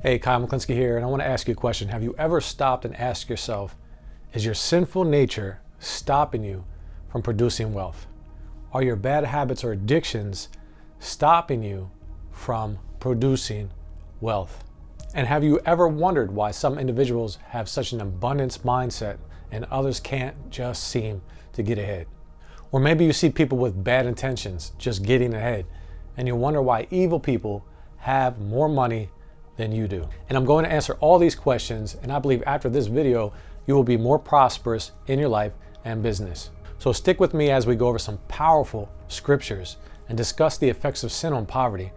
Hey, Kyle Mechlinski here, and I want to ask you a question. Have you ever stopped and asked yourself, is your sinful nature stopping you from producing wealth? Are your bad habits or addictions stopping you from producing wealth? And have you ever wondered why some individuals have such an abundance mindset and others can't just seem to get ahead? Or maybe you see people with bad intentions just getting ahead, and you wonder why evil people have more money than you do. And I'm going to answer all these questions, and I believe after this video, you will be more prosperous in your life and business. So stick with me as we go over some powerful scriptures and discuss the effects of sin on poverty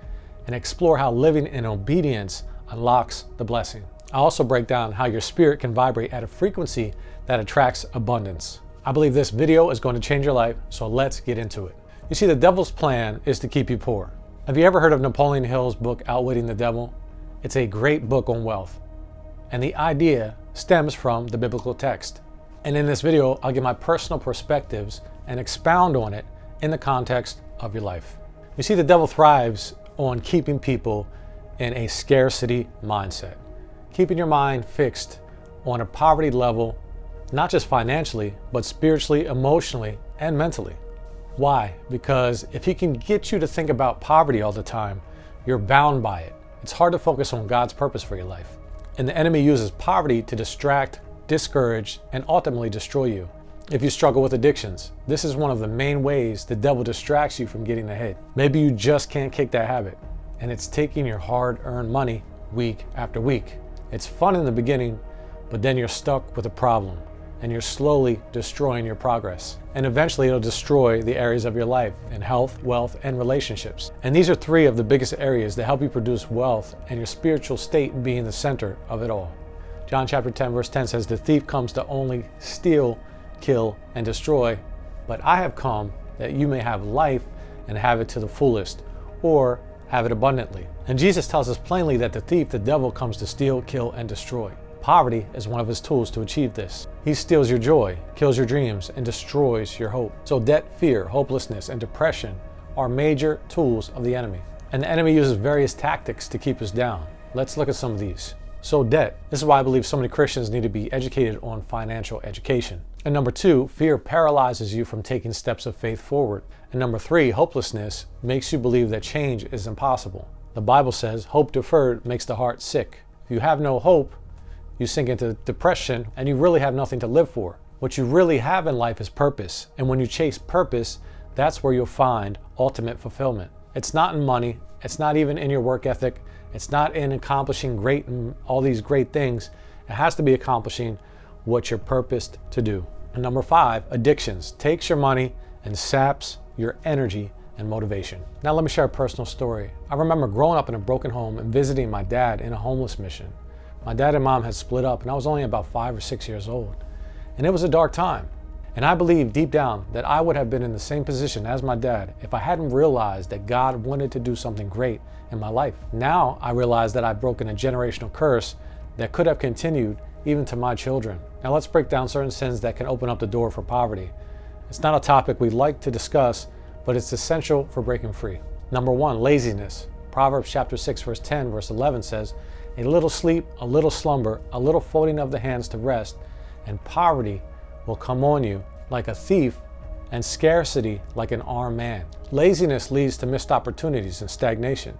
and explore how living in obedience unlocks the blessing. I also break down how your spirit can vibrate at a frequency that attracts abundance. I believe this video is going to change your life, so let's get into it. You see, the devil's plan is to keep you poor. Have you ever heard of Napoleon Hill's book, Outwitting the Devil? It's a great book on wealth, and the idea stems from the biblical text. And in this video, I'll give my personal perspectives and expound on it in the context of your life. You see, the devil thrives on keeping people in a scarcity mindset, keeping your mind fixed on a poverty level, not just financially, but spiritually, emotionally, and mentally. Why? Because if he can get you to think about poverty all the time, you're bound by it. It's hard to focus on God's purpose for your life. And the enemy uses poverty to distract, discourage, and ultimately destroy you. If you struggle with addictions, this is one of the main ways the devil distracts you from getting ahead. Maybe you just can't kick that habit, and it's taking your hard-earned money week after week. It's fun in the beginning, but then you're stuck with a problem, and you're slowly destroying your progress. And eventually it'll destroy the areas of your life in health, wealth, and relationships. And these are three of the biggest areas that help you produce wealth, and your spiritual state being the center of it all. John chapter 10 verse 10 says, "The thief comes to only steal, kill, and destroy, but I have come that you may have life and have it to the fullest," or have it abundantly. And Jesus tells us plainly that the thief, the devil, comes to steal, kill, and destroy. Poverty is one of his tools to achieve this. He steals your joy, kills your dreams, and destroys your hope. So debt, fear, hopelessness, and depression are major tools of the enemy. And the enemy uses various tactics to keep us down. Let's look at some of these. So debt. This is why I believe so many Christians need to be educated on financial education. And number two, fear paralyzes you from taking steps of faith forward. And number three, hopelessness makes you believe that change is impossible. The Bible says, hope deferred makes the heart sick. If you have no hope, you sink into depression and you really have nothing to live for. What you really have in life is purpose. And when you chase purpose, that's where you'll find ultimate fulfillment. It's not in money. It's not even in your work ethic. It's not in accomplishing great and all these great things. It has to be accomplishing what you're purposed to do. And number five, addictions takes your money and saps your energy and motivation. Now let me share a personal story. I remember growing up in a broken home and visiting my dad in a homeless mission. My dad and mom had split up, and I was only about 5 or 6 years old. And it was a dark time. And I believe deep down that I would have been in the same position as my dad if I hadn't realized that God wanted to do something great in my life. Now I realize that I've broken a generational curse that could have continued even to my children. Now let's break down certain sins that can open up the door for poverty. It's not a topic we like to discuss, but it's essential for breaking free. Number one, laziness. Proverbs chapter 6 verse 10 verse 11 says, "A little sleep, a little slumber, a little folding of the hands to rest, and poverty will come on you like a thief, and scarcity like an armed man." Laziness leads to missed opportunities and stagnation.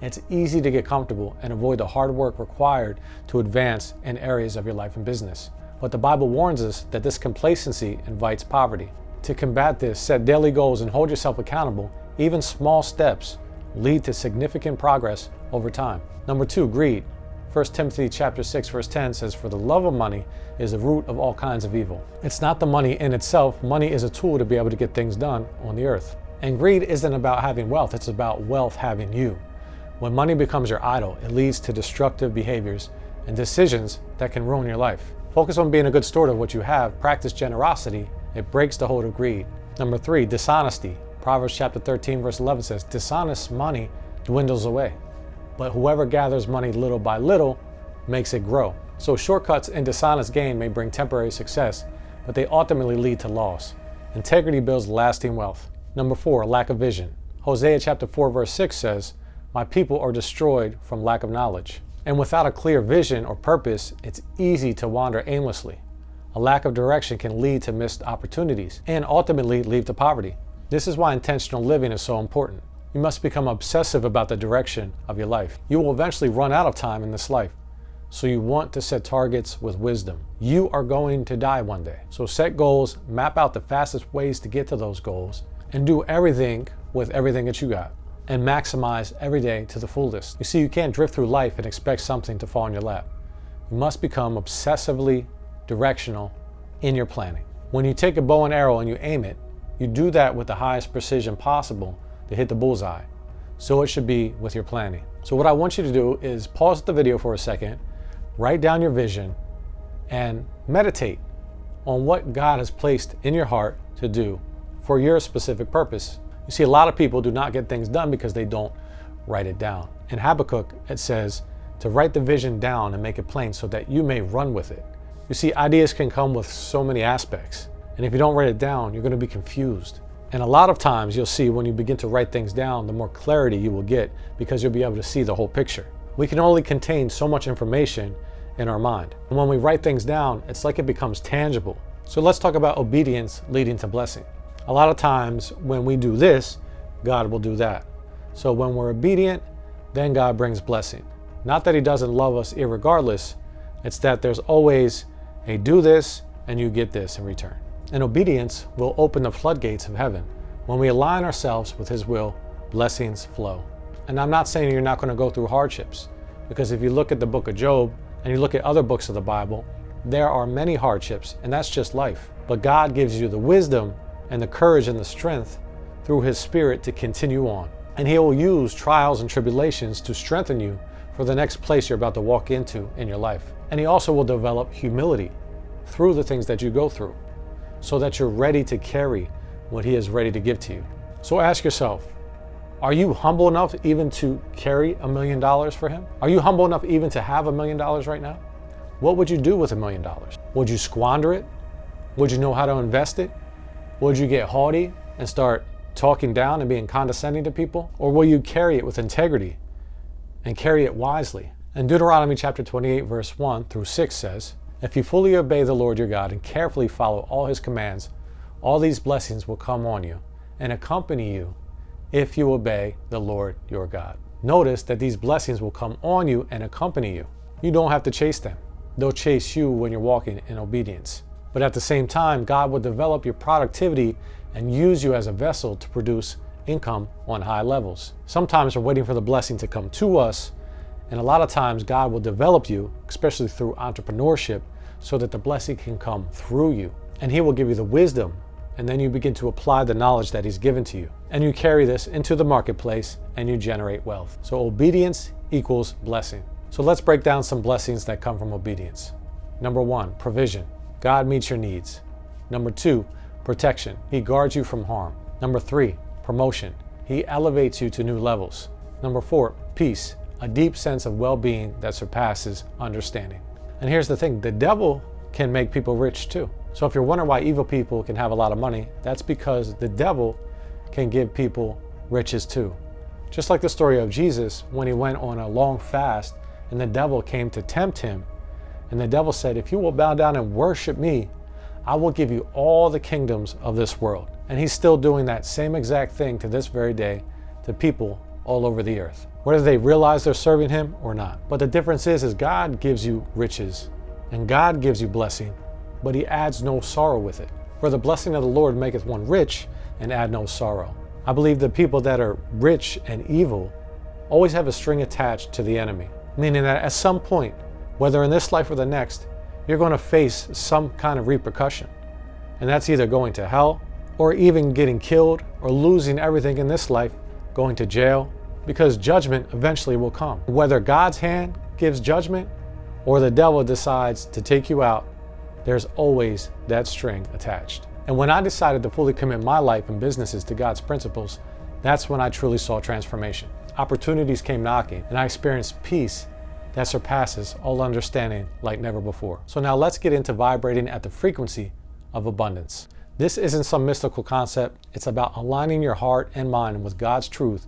It's easy to get comfortable and avoid the hard work required to advance in areas of your life and business. But the Bible warns us that this complacency invites poverty. To combat this, set daily goals and hold yourself accountable. Even small steps lead to significant progress over time. Number two, greed. 1 Timothy chapter 6 verse 10 says, "For the love of money is the root of all kinds of evil." It's not the money in itself. Money is a tool to be able to get things done on the earth. And greed isn't about having wealth. It's about wealth having you. When money becomes your idol, it leads to destructive behaviors and decisions that can ruin your life. Focus on being a good steward of what you have. Practice generosity. It breaks the hold of greed. Number three, dishonesty. Proverbs chapter 13 verse 11 says, "Dishonest money dwindles away, but whoever gathers money little by little makes it grow." So shortcuts and dishonest gain may bring temporary success, but they ultimately lead to loss. Integrity builds lasting wealth. Number four, lack of vision. Hosea chapter 4 verse 6 says, "My people are destroyed from lack of knowledge." And without a clear vision or purpose, it's easy to wander aimlessly. A lack of direction can lead to missed opportunities and ultimately lead to poverty. This is why intentional living is so important. You must become obsessive about the direction of your life. You will eventually run out of time in this life, so you want to set targets with wisdom. You are going to die one day. So set goals, map out the fastest ways to get to those goals, and do everything with everything that you got, and maximize every day to the fullest. You see, you can't drift through life and expect something to fall in your lap. You must become obsessively directional in your planning. When you take a bow and arrow and you aim it, you do that with the highest precision possible to hit the bullseye. So it should be with your planning. So what I want you to do is pause the video for a second, write down your vision, and meditate on what God has placed in your heart to do for your specific purpose. You see, a lot of people do not get things done because they don't write it down. In Habakkuk, it says to write the vision down and make it plain so that you may run with it. You see, ideas can come with so many aspects. And if you don't write it down, you're going to be confused. And a lot of times you'll see when you begin to write things down, the more clarity you will get because you'll be able to see the whole picture. We can only contain so much information in our mind. And when we write things down, it's like it becomes tangible. So let's talk about obedience leading to blessing. A lot of times when we do this, God will do that. So when we're obedient, then God brings blessing. Not that he doesn't love us irregardless, it's that there's always a do this and you get this in return. And obedience will open the floodgates of heaven. When we align ourselves with his will, blessings flow. And I'm not saying you're not going to go through hardships, because if you look at the book of Job and you look at other books of the Bible, there are many hardships, and that's just life. But God gives you the wisdom and the courage and the strength through his Spirit to continue on. And he will use trials and tribulations to strengthen you for the next place you're about to walk into in your life. And he also will develop humility through the things that you go through, so that you're ready to carry what he is ready to give to you. So ask yourself, are you humble enough even to carry $1 million for him? Are you humble enough even to have $1 million right now? What would you do with $1 million? Would you squander it? Would you know how to invest it? Would you get haughty and start talking down and being condescending to people? Or will you carry it with integrity and carry it wisely? And Deuteronomy chapter 28 verse 1 through 6 says, if you fully obey the Lord your God and carefully follow all his commands, all these blessings will come on you and accompany you if you obey the Lord your God. Notice that these blessings will come on you and accompany you. You don't have to chase them. They'll chase you when you're walking in obedience. But at the same time, God will develop your productivity and use you as a vessel to produce income on high levels. Sometimes we're waiting for the blessing to come to us, and a lot of times God will develop you, especially through entrepreneurship, so that the blessing can come through you. And he will give you the wisdom, and then you begin to apply the knowledge that he's given to you. And you carry this into the marketplace and you generate wealth. So obedience equals blessing. So let's break down some blessings that come from obedience. Number 1, provision. God meets your needs. Number 2, protection. He guards you from harm. Number 3, promotion. He elevates you to new levels. Number 4, peace. A deep sense of well-being that surpasses understanding. And here's the thing, the devil can make people rich too. So if you're wondering why evil people can have a lot of money, that's because the devil can give people riches too. Just like the story of Jesus when he went on a long fast and the devil came to tempt him. And the devil said, if you will bow down and worship me, I will give you all the kingdoms of this world. And he's still doing that same exact thing to this very day to people all over the earth, whether they realize they're serving him or not. But the difference is God gives you riches and God gives you blessing, but he adds no sorrow with it. For the blessing of the Lord maketh one rich and add no sorrow. I believe the people that are rich and evil always have a string attached to the enemy, meaning that at some point, whether in this life or the next, you're going to face some kind of repercussion. And that's either going to hell or even getting killed or losing everything in this life, going to jail, because judgment eventually will come. Whether God's hand gives judgment or the devil decides to take you out, there's always that string attached. And when I decided to fully commit my life and businesses to God's principles, that's when I truly saw transformation. Opportunities came knocking and I experienced peace that surpasses all understanding like never before. So now let's get into vibrating at the frequency of abundance. This isn't some mystical concept. It's about aligning your heart and mind with God's truth,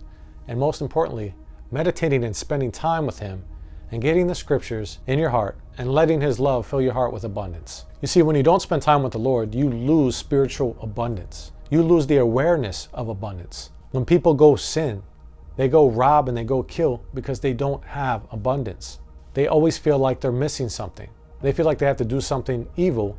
and most importantly, meditating and spending time with him and getting the scriptures in your heart and letting his love fill your heart with abundance. You see, when you don't spend time with the Lord, you lose spiritual abundance. You lose the awareness of abundance. When people go sin, they go rob and they go kill because they don't have abundance. They always feel like they're missing something. They feel like they have to do something evil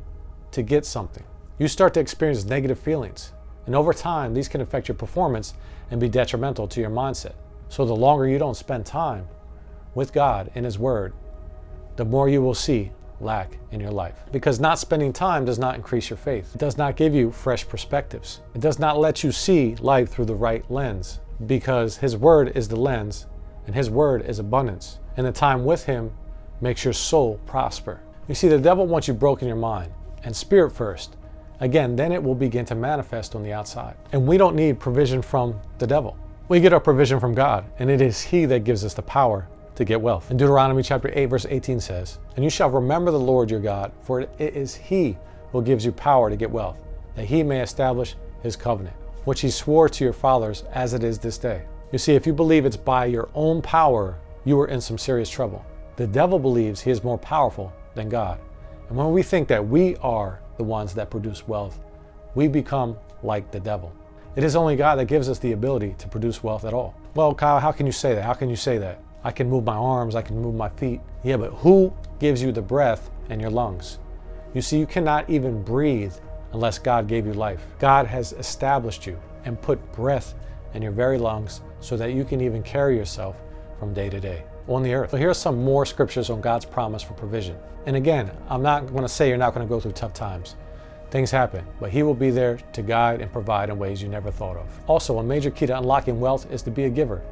to get something. You start to experience negative feelings. And over time, these can affect your performance and be detrimental to your mindset. So the longer you don't spend time with God in his word, the more you will see lack in your life. Because not spending time does not increase your faith. It does not give you fresh perspectives. It does not let you see life through the right lens, because his word is the lens and his word is abundance. And the time with him makes your soul prosper. You see, the devil wants you broken in your mind and spirit first. Again, then it will begin to manifest on the outside. And we don't need provision from the devil. We get our provision from God, and it is he that gives us the power to get wealth. In Deuteronomy chapter 8, verse 18 says, "And you shall remember the Lord your God, for it is he who gives you power to get wealth, that he may establish his covenant, which he swore to your fathers as it is this day." You see, if you believe it's by your own power, you are in some serious trouble. The devil believes he is more powerful than God. And when we think that we are the ones that produce wealth, we become like the devil. It is only God that gives us the ability to produce wealth at all. Well, Kyle, how can you say that? How can you say that? I can move my arms, I can move my feet. Yeah, but who gives you the breath in your lungs? You see, you cannot even breathe unless God gave you life. God has established you and put breath in your very lungs so that you can even carry yourself from day to day on the earth. So here are some more scriptures on God's promise for provision. And again, I'm not going to say you're not going to go through tough times. Things happen, but he will be there to guide and provide in ways you never thought of. Also, a major key to unlocking wealth is to be a giver.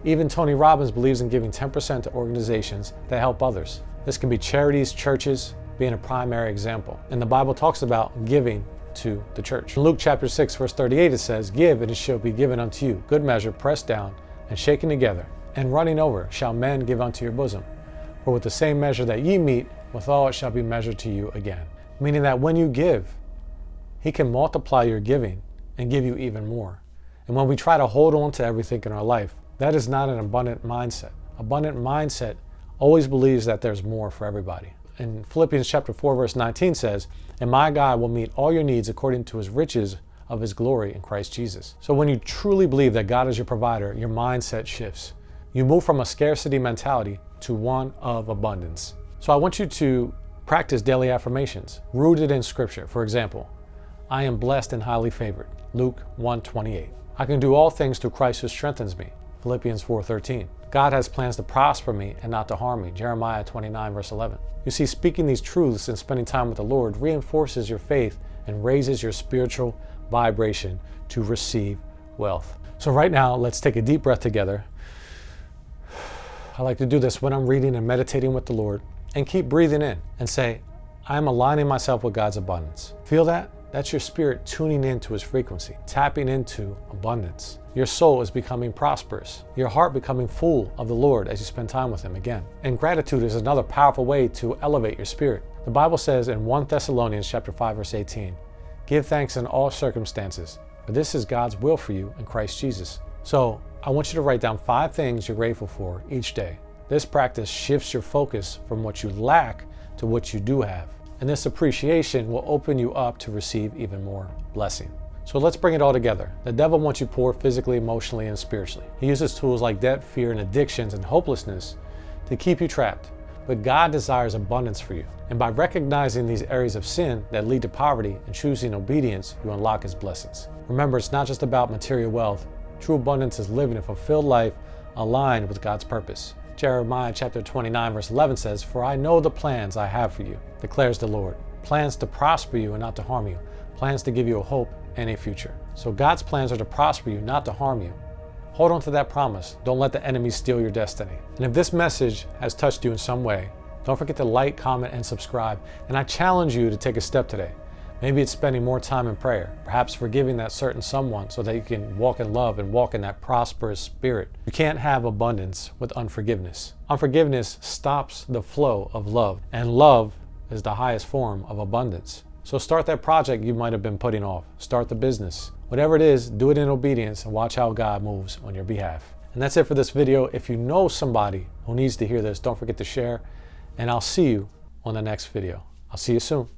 Even Tony Robbins believes in giving 10% to organizations that help others. This can be charities, churches, being a primary example. And the Bible talks about giving to the church. In Luke chapter 6, verse 38, it says, "Give, and it shall be given unto you. Good measure, pressed down, and shaken together, and running over, shall men give unto your bosom. For with the same measure that ye meet, withal it shall be measured to you again." Meaning that when you give, he can multiply your giving and give you even more. And when we try to hold on to everything in our life, that is not an abundant mindset. Abundant mindset always believes that there's more for everybody. In Philippians chapter 4, verse 19 says, "And my God will meet all your needs according to his riches of his glory in Christ Jesus." So when you truly believe that God is your provider, your mindset shifts. You move from a scarcity mentality to one of abundance. So I want you to practice daily affirmations rooted in scripture. For example, I am blessed and highly favored. Luke 1:28. I can do all things through Christ who strengthens me. Philippians 4:13. God has plans to prosper me and not to harm me. Jeremiah 29, verse 11. You see, speaking these truths and spending time with the Lord reinforces your faith and raises your spiritual vibration to receive wealth. So right now, let's take a deep breath together. I like to do this when I'm reading and meditating with the Lord, and keep breathing in and say, I'm aligning myself with God's abundance. Feel that? That's your spirit tuning into his frequency, tapping into abundance. Your soul is becoming prosperous, your heart becoming full of the Lord as you spend time with him again. And gratitude is another powerful way to elevate your spirit. The Bible says in 1 Thessalonians chapter 5, verse 18, "Give thanks in all circumstances, for this is God's will for you in Christ Jesus." So I want you to write down 5 things you're grateful for each day. This practice shifts your focus from what you lack to what you do have. And this appreciation will open you up to receive even more blessing. So let's bring it all together. The devil wants you poor physically, emotionally, and spiritually. He uses tools like debt, fear, and addictions and hopelessness to keep you trapped. But God desires abundance for you. And by recognizing these areas of sin that lead to poverty and choosing obedience, you unlock his blessings. Remember, it's not just about material wealth. True abundance is living a fulfilled life aligned with God's purpose. Jeremiah chapter 29, verse 11 says, "For I know the plans I have for you, declares the Lord. Plans to prosper you and not to harm you. Plans to give you a hope and a future." So God's plans are to prosper you, not to harm you. Hold on to that promise. Don't let the enemy steal your destiny. And if this message has touched you in some way, don't forget to like, comment, and subscribe. And I challenge you to take a step today. Maybe it's spending more time in prayer, perhaps forgiving that certain someone so that you can walk in love and walk in that prosperous spirit. You can't have abundance with unforgiveness. Unforgiveness stops the flow of love, and love is the highest form of abundance. So start that project you might have been putting off. Start the business. Whatever it is, do it in obedience and watch how God moves on your behalf. And that's it for this video. If you know somebody who needs to hear this, don't forget to share, and I'll see you on the next video. I'll see you soon.